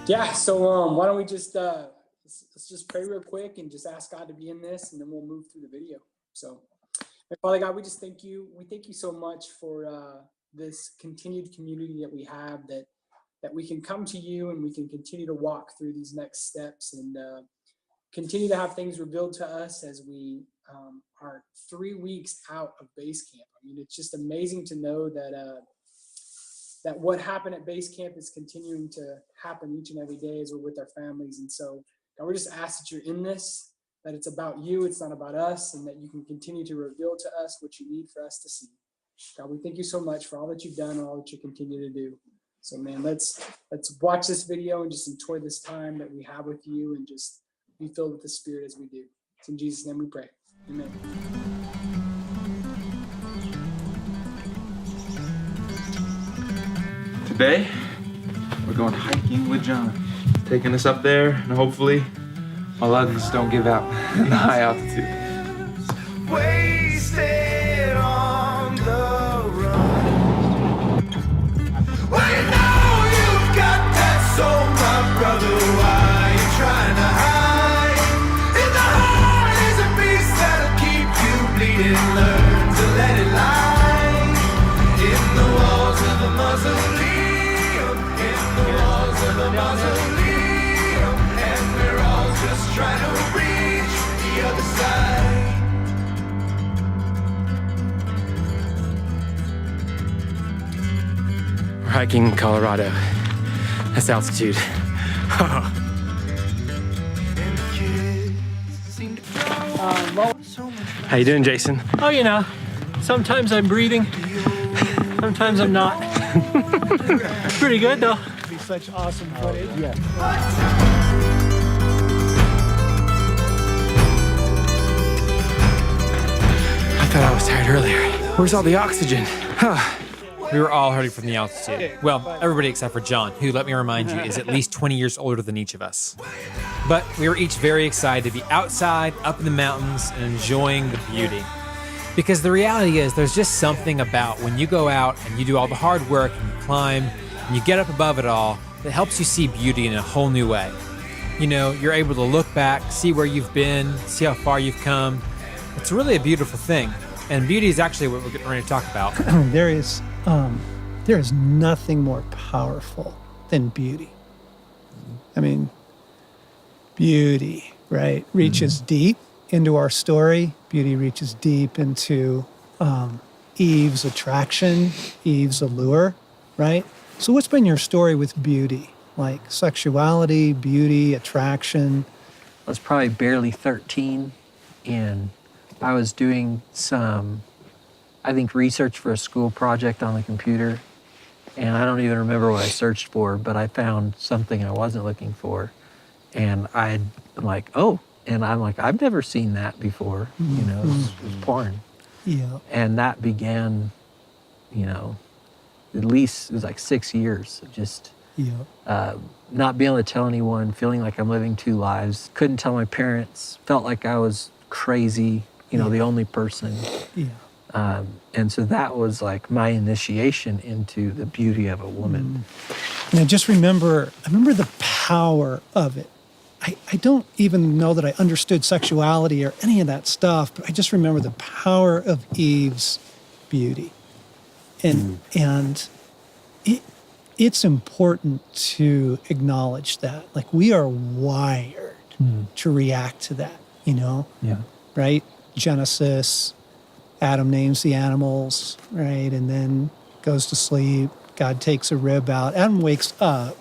Yeah, so why don't we just let's just pray real quick and just ask God to be in this, and then we'll move through the video. So, Father God, we just thank you. We thank you so much for this continued community that we have, that we can come to you and we can continue to walk through these next steps and continue to have things revealed to us as we are 3 weeks out of base camp. I mean, it's just amazing to know that that what happened at base camp is continuing to happen each and every day as we're with our families. And so, God, we just ask that you're in this, that it's about you, it's not about us, and that you can continue to reveal to us what you need for us to see. God, we thank you so much for all that you've done and all that you continue to do. So, man, let's watch this video and just enjoy this time that we have with you and just be filled with the Spirit as we do. It's in Jesus' name we pray. Amen. Today, we're going hiking with John. Taking us up there, and hopefully, my lungs don't give out in the high altitude. Wasted on the run. Well, you know you've got that soul, my brother. Why you trying to hide? In the heart is a beast that'll keep you bleeding. Learn to let it lie. In the walls of the mausoleum. Mausoleum, and we're all just trying to reach the other side. We're hiking in Colorado. That's altitude. How you doing, Jason? Oh, you know, sometimes I'm breathing, sometimes I'm not. Pretty good, though. Such awesome footage. Yeah. I thought I was tired earlier. Where's all the oxygen? We were all hurting from the altitude. Well, everybody except for John, who, let me remind you, is at least 20 years older than each of us. But we were each very excited to be outside, up in the mountains, and enjoying the beauty. Because the reality is, there's just something about when you go out and you do all the hard work and you climb, and you get up above it all, that helps you see beauty in a whole new way. You know, you're able to look back, see where you've been, see how far you've come. It's really a beautiful thing. And beauty is actually what we're getting ready to talk about. There is nothing more powerful than beauty. I mean, beauty, right, reaches deep into our story. Beauty reaches deep into Eve's attraction, Eve's allure, right? So what's been your story with beauty? Like sexuality, beauty, attraction? I was probably barely 13, and I was doing some, I think, research for a school project on the computer. And I don't even remember what I searched for, but I found something I wasn't looking for. And I'm like, oh, and I'm like, I've never seen that before. You know, it was porn. Yeah. And that began, you know, at least it was like 6 years of just not being able to tell anyone, feeling like I'm living two lives. Couldn't tell my parents, felt like I was crazy, you know, the only person. Yeah. And so that was like my initiation into the beauty of a woman. And I remember the power of it. I don't even know that I understood sexuality or any of that stuff, but I just remember the power of Eve's beauty. And it's important to acknowledge that. Like, we are wired to react to that, you know? Yeah. Right? Genesis, Adam names the animals, right? And then goes to sleep. God takes a rib out. Adam wakes up,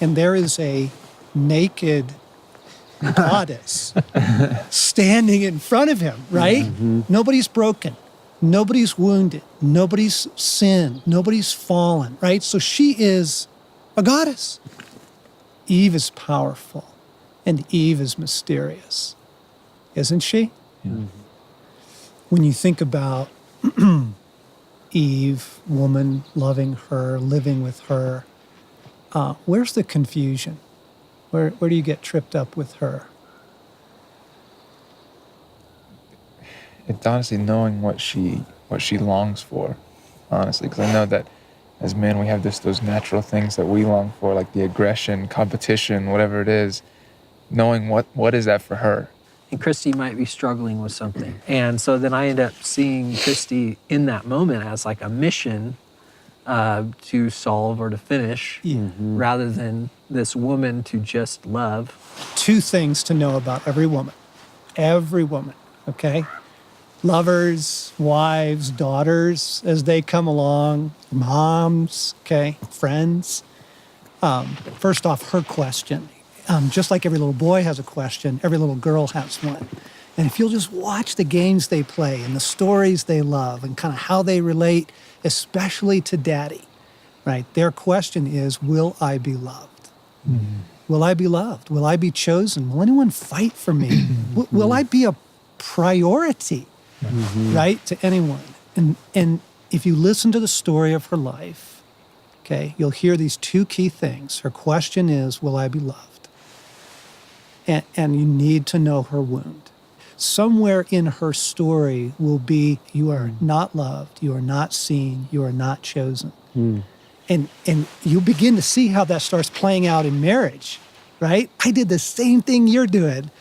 and there is a naked goddess standing in front of him, right? Nobody's broken. Nobody's wounded. Nobody's sinned. Nobody's fallen, right? So she is a goddess. Eve is powerful, and Eve is mysterious, isn't she? Yeah. When you think about Eve, woman, loving her, living with her, where's the confusion? Where do you get tripped up with her? It's honestly knowing what she longs for, honestly, because I know that as men, we have those natural things that we long for, like the aggression, competition, whatever it is. Knowing what is that for her? And Christy might be struggling with something. And so then I end up seeing Christy in that moment as like a mission to solve or to finish, rather than this woman to just love. 2 things to know about every woman, okay? Lovers, wives, daughters, as they come along, moms, okay, friends. First off, her question. Just like every little boy has a question, every little girl has one. And if you'll just watch the games they play and the stories they love and kind of how they relate, especially to daddy, right? Their question is, will I be loved? Will I be loved? Will I be chosen? Will anyone fight for me? Will I be a priority, right, to anyone? And if you listen to the story of her life, okay, you'll hear these 2 key things. Her question is, will I be loved? And you need to know her wound. Somewhere in her story will be, you are not loved, you are not seen, you are not chosen. And you begin to see how that starts playing out in marriage, right? I did the same thing you're doing.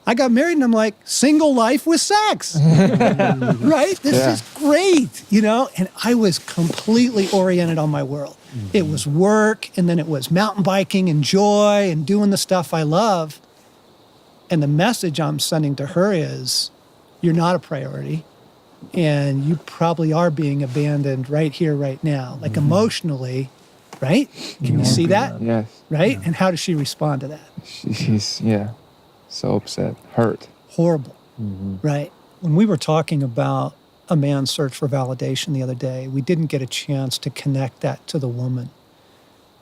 I got married and I'm like, single life with sex, right? This is great, you know? And I was completely oriented on my world. It was work, and then it was mountain biking and joy and doing the stuff I love. And the message I'm sending to her is, you're not a priority, and you probably are being abandoned right here, right now, like emotionally, right? Can you see that? Yes. Right? And how does she respond to that? She's so upset, hurt. Horrible, right? When we were talking about a man's search for validation the other day, we didn't get a chance to connect that to the woman.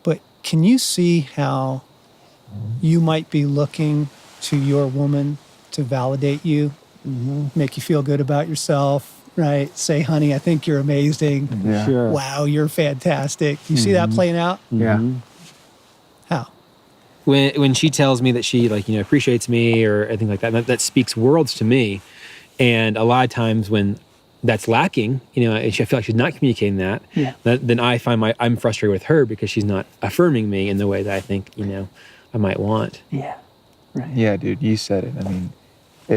But can you see how you might be looking to your woman to validate you, make you feel good about yourself, right? Say, honey, I think you're amazing. Yeah. Sure. Wow, you're fantastic. You see that playing out? Yeah. How? When she tells me that she appreciates me or anything like that, that speaks worlds to me. And a lot of times when that's lacking, I feel like she's not communicating that. Then I find I'm frustrated with her because she's not affirming me in the way that I think I might want. Yeah. Right. Yeah, dude, you said it. I mean,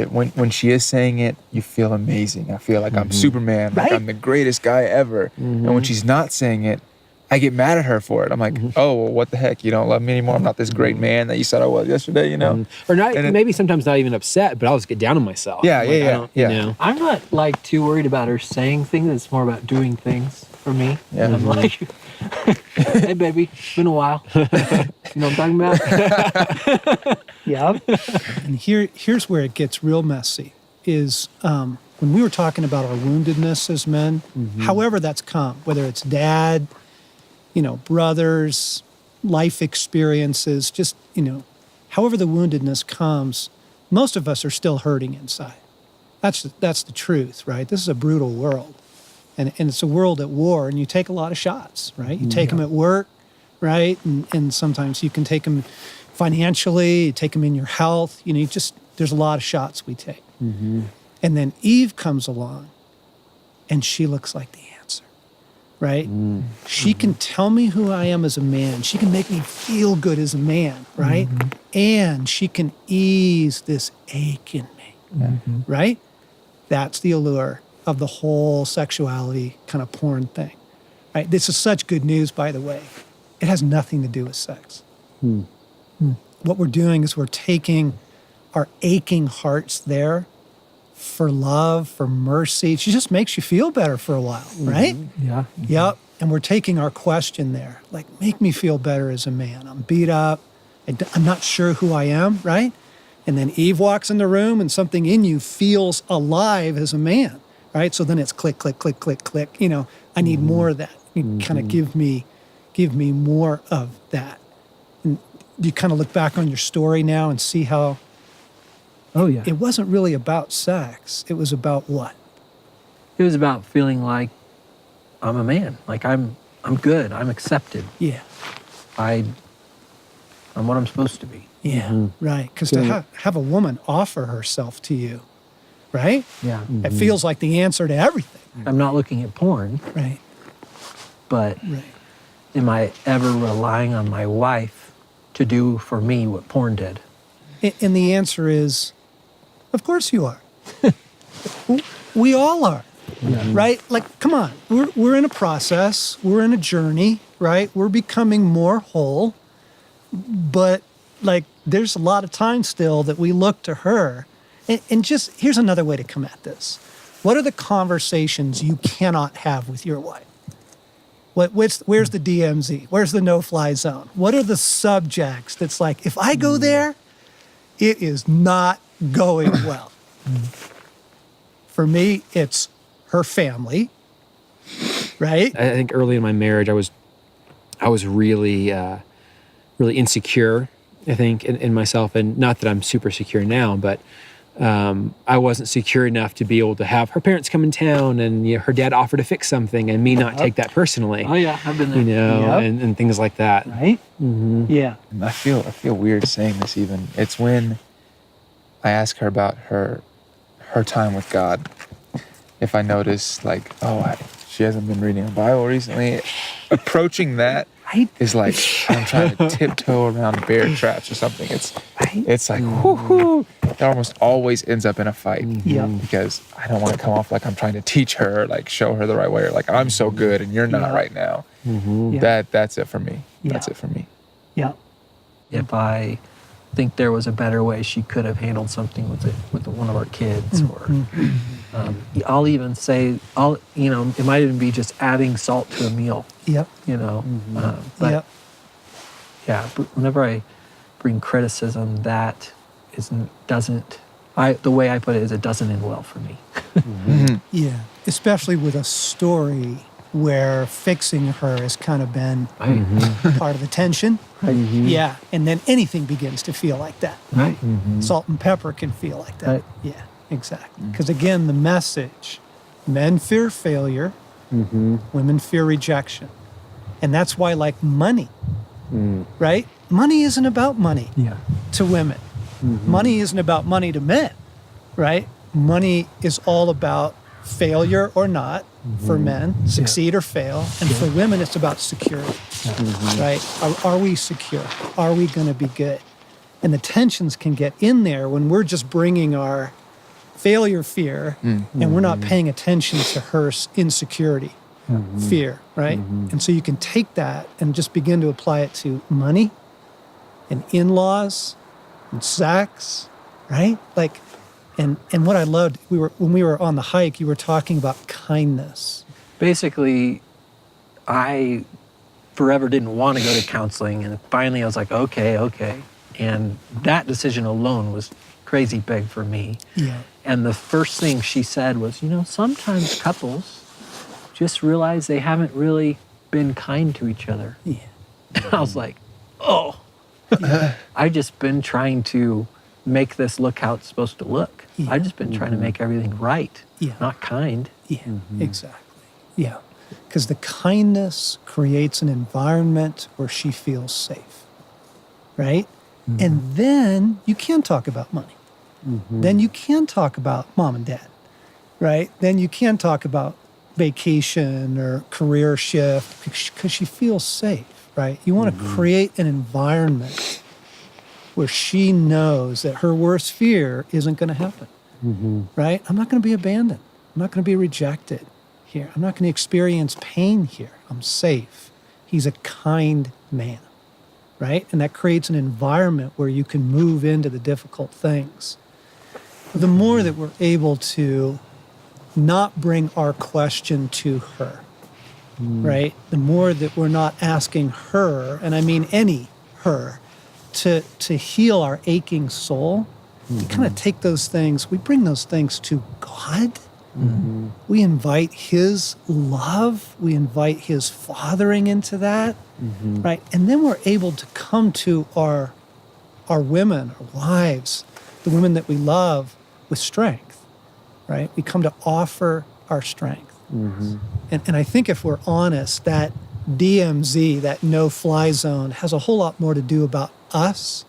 when she is saying it, you feel amazing. I feel like I'm Superman, like I'm the greatest guy ever. And when she's not saying it, I get mad at her for it. I'm like, oh, well, what the heck? You don't love me anymore? I'm not this great man that you said I was yesterday, Or not, maybe sometimes not even upset, but I'll just get down on myself. Yeah, Like, yeah. I'm not like too worried about her saying things. It's more about doing things for me. Yeah. I'm like, hey, baby, it's been a while. You know what I'm talking about? Yeah. And here's where it gets real messy, is when we were talking about our woundedness as men, however that's come, whether it's dad, brothers, life experiences, just, however the woundedness comes, most of us are still hurting inside. That's the truth, right? This is a brutal world. And it's a world at war, and you take a lot of shots, right? You take them at work, right? And sometimes you can take them financially, you take them in your health. There's a lot of shots we take. And then Eve comes along, and she looks like the answer, right? She can tell me who I am as a man. She can make me feel good as a man, right? And she can ease this ache in me, right? That's the allure of the whole sexuality kind of porn thing, right? This is such good news, by the way. It has nothing to do with sex. What we're doing is we're taking our aching hearts there for love, for mercy. She just makes you feel better for a while, right? Yeah. Yep. And we're taking our question there, like, make me feel better as a man. I'm beat up. I'm not sure who I am, right? And then Eve walks in the room and something in you feels alive as a man, right? So then it's click, click, click, click, click. I need more of that. You kind of give me more of that. And you kind of look back on your story now and see how it wasn't really about sex. It was about what? It was about feeling like I'm a man. Like I'm good. I'm accepted. Yeah. I'm what I'm supposed to be. Yeah, right. Because to have a woman offer herself to you, right? Yeah. It feels like the answer to everything. I'm not looking at porn, Right, but right. am I ever relying on my wife to do for me what porn did? And the answer is, of course you are. We all are, right? Like, come on, we're in a process, we're in a journey, right? We're becoming more whole, but like, there's a lot of time still that we look to her. And just, here's another way to come at this. What are the conversations you cannot have with your wife? Where's the DMZ? Where's the no-fly zone? What are the subjects that's like, if I go there, it is not going well? For me, it's her family, right? I think early in my marriage, I was really, really insecure, I think, in myself. And not that I'm super secure now, but I wasn't secure enough to be able to have her parents come in town and her dad offer to fix something and me not take that personally. Oh yeah, I've been there. And things like that. Right? Yeah. I feel weird saying this even. It's when I ask her about her time with God. If I notice like, she hasn't been reading the Bible recently, approaching that is like I'm trying to tiptoe around bear traps or something. It's like, whoo, it almost always ends up in a fight. Because I don't want to come off like I'm trying to teach her, like show her the right way, or like I'm so good and you're not right now. That's it for me. That's it for me. Yeah. If I think there was a better way she could have handled something with one of our kids, or I'll even say, it might even be just adding salt to a meal. Yep. But whenever I bring criticism, that the way I put it is, it doesn't end well for me. Yeah. Especially with a story where fixing her has kind of been part of the tension. Yeah. And then anything begins to feel like that. Right. Salt and pepper can feel like that. Right. Yeah, exactly. Because again, the message, men fear failure, women fear rejection. And that's why, like, money, right? Money isn't about money to women. Money isn't about money to men, right? Money is all about failure or not for men, succeed or fail. And for women, it's about security, right? Are we secure? Are we going to be good? And the tensions can get in there when we're just bringing our failure fear and we're not paying attention to her insecurity, fear, right? And so you can take that and just begin to apply it to money and in-laws and sex, right? Like, and what I loved, when we were on the hike, you were talking about kindness. Basically, I forever didn't want to go to counseling, and finally I was like, okay. And that decision alone was crazy big for me. Yeah. And the first thing she said was, sometimes couples just realize they haven't really been kind to each other. Yeah. And I was like, I've just been trying to make this look how it's supposed to look. Yeah. I've just been trying to make everything right, not kind. Yeah, exactly. Yeah. Because the kindness creates an environment where she feels safe, right? And then you can talk about money. Then you can talk about mom and dad, right? Then you can talk about vacation or career shift because she feels safe, right? You want to create an environment where she knows that her worst fear isn't going to happen, right? I'm not going to be abandoned. I'm not going to be rejected here. I'm not going to experience pain here. I'm safe. He's a kind man, right? And that creates an environment where you can move into the difficult things. The more that we're able to not bring our question to her, right? The more that we're not asking her, and I mean any her, to heal our aching soul, we kind of take those things, we bring those things to God. We invite his love, we invite his fathering into that, right? And then we're able to come to our women, our wives, the women that we love with strength, right? We come to offer our strength. And I think if we're honest, that DMZ, that no-fly zone, has a whole lot more to do about us,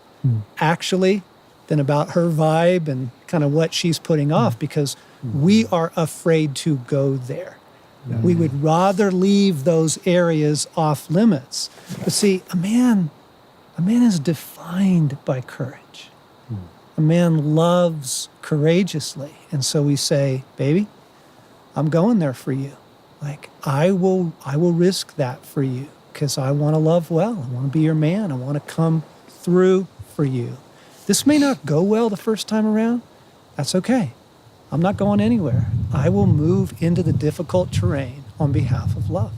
actually, than about her vibe and kind of what she's putting off, because we are afraid to go there. We would rather leave those areas off limits. But see, a man is defined by courage. A man loves courageously. And so we say, baby, I'm going there for you. Like, I will risk that for you because I want to love well. I want to be your man. I want to come through for you. This may not go well the first time around. That's okay. I'm not going anywhere. I will move into the difficult terrain on behalf of love.